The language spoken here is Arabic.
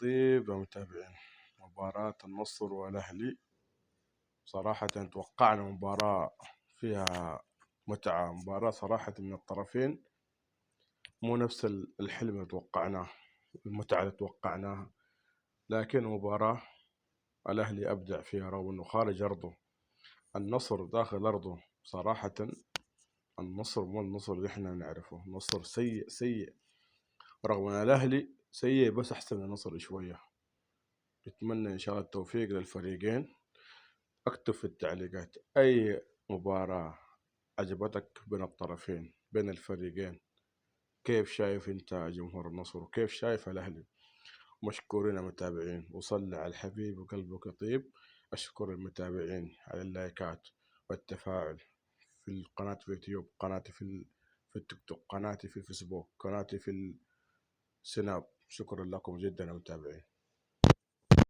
طيب يا متابعين، مباراة النصر والأهلي صراحة توقعنا مباراة فيها متعة. مباراة صراحة من الطرفين مو نفس الحلم اللي توقعناه، المتعة اللي توقعناها، لكن مباراة الأهلي أبدع فيها رغم أنه خارج أرضه. النصر داخل أرضه صراحة. النصر مو النصر اللي احنا نعرفه، نصر سيء سيء، رغم أن الأهلي سيء بس أحسن من النصر شوية. نتمنى إن شاء الله التوفيق للفريقين. اكتب في التعليقات أي مباراة عجبتك بين الطرفين بين الفريقين، كيف شايف أنت جمهور النصر وكيف شايف الأهلي. مشكورين المتابعين، وصل على الحبيب وقلبك يطيب. أشكر المتابعين على اللايكات والتفاعل في القناة في اليوتيوب، قناتي في التيك توك، قناتي في الفيسبوك، قناتي في السناب. شكرا لكم جدا يا متابعين.